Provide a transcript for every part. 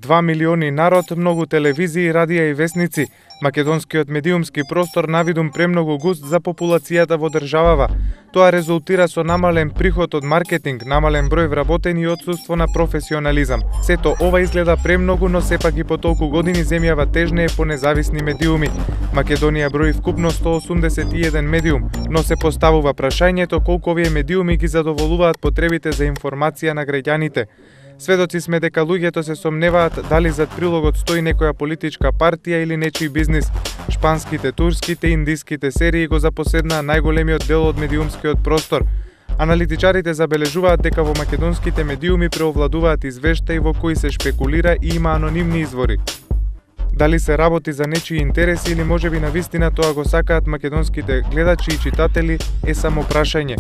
2 милиони народ, многу телевизии, радија и весници. Македонскиот медиумски простор навидум премногу густ за популацијата во државава. Тоа резултира со намален приход од маркетинг, намален број вработени и отсуство на професионализам. Сето ова изгледа премногу, но сепак и по толку години земјава тежнее по независни медиуми. Македонија брои вкупно 181 медиум, но се поставува прашањето колку овие медиуми ги задоволуваат потребите за информација на граѓаните. Сведоци сме дека луѓето се сомневаат дали зад прилогот стои некоја политичка партија или нечи бизнис. Шпанските, турските, индиските серии го запоседнаа најголемиот дел од медиумскиот простор. Аналитичарите забележуваат дека во македонските медиуми преовладуваат извештаи во кои се шпекулира и има анонимни извори. Дали се работи за нечии интереси или можеби навистина тоа го сакаат македонските гледачи и читатели е само прашање.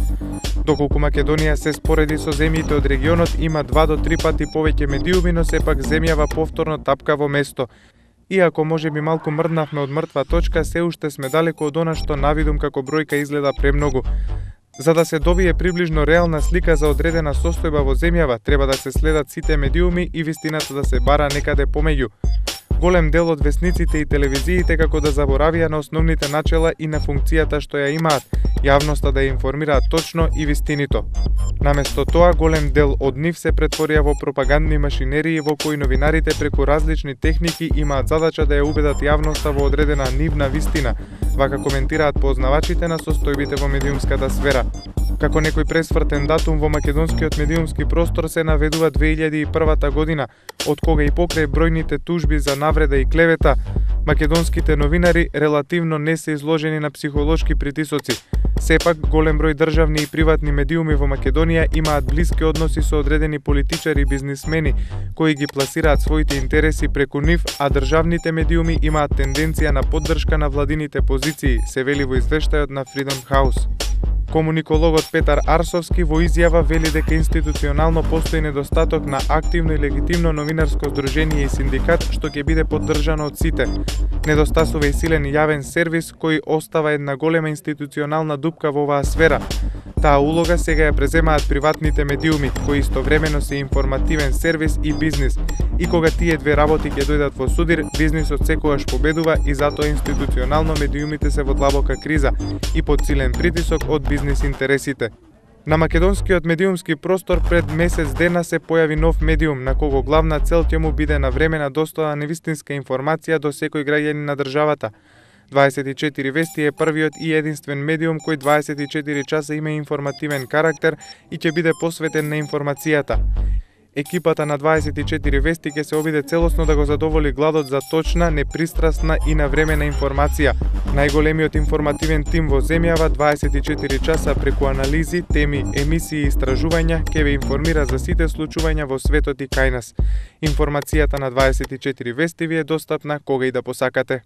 Доколку Македонија се спореди со земјите од регионот, има 2 до 3 пати повеќе медиуми, но сепак земјава повторно тапка во место. Иако можеби малку мрднавме од мртва точка, се уште сме далеко од она што навидум како бројка изгледа премногу. За да се добие приближно реална слика за одредена состојба во земјава, треба да се следат сите медиуми и вистината да се бара некаде помеѓу. Голем дел од весниците и телевизиите како да заборавија на основните начела и на функцијата што ја имаат, јавноста да ја информираат точно и вистинито. Наместо тоа, голем дел од нив се претворија во пропагандни машинерии во кои новинарите преку различни техники имаат задача да ја убедат јавноста во одредена нивна вистина, вака коментираат познавачите на состојбите во медиумската сфера. Како некој пресвртен датум во македонскиот медиумски простор се наведува 2001 година, од кога и покрај бројните тужби за навреда и клевета, македонските новинари релативно не се изложени на психолошки притисоци. Сепак, голем број државни и приватни медиуми во Македонија имаат блиски односи со одредени политичари и бизнисмени, кои ги пласираат своите интереси преку нив, а државните медиуми имаат тенденција на поддршка на владините позиции, се вели во извештајот на Freedom House. Комуникологот Петар Арсовски во изјава вели дека институционално постои недостаток на активно и легитимно новинарско здружение и синдикат што ќе биде поддржано од сите. Недостасува и силен јавен сервис кој остава една голема институционална дупка во оваа сфера. Таа улога сега ја преземаат приватните медиуми, кои истовремено се информативен сервис и бизнис. И кога тие две работи ќе дојдат во судир, бизнисот секогаш победува и затоа институционално медиумите се во длабока криза и под силен притисок од бизнис интересите. На македонскиот медиумски простор пред месец дена се појави нов медиум, на кого главна цел ќе му биде навремена достава невистинска информација до секој граѓанин на државата. 24 вести е првиот и единствен медиум кој 24 часа има информативен карактер и ќе биде посветен на информацијата. Екипата на 24 вести ќе се обиде целосно да го задоволи гладот за точна, непристрасна и навремена информација. Најголемиот информативен тим во земјава 24 часа преку анализи, теми, емисии и истражувања ќе ве информира за сите случувања во светот и кај нас. Информацијата на 24 вести ви е достапна кога и да посакате.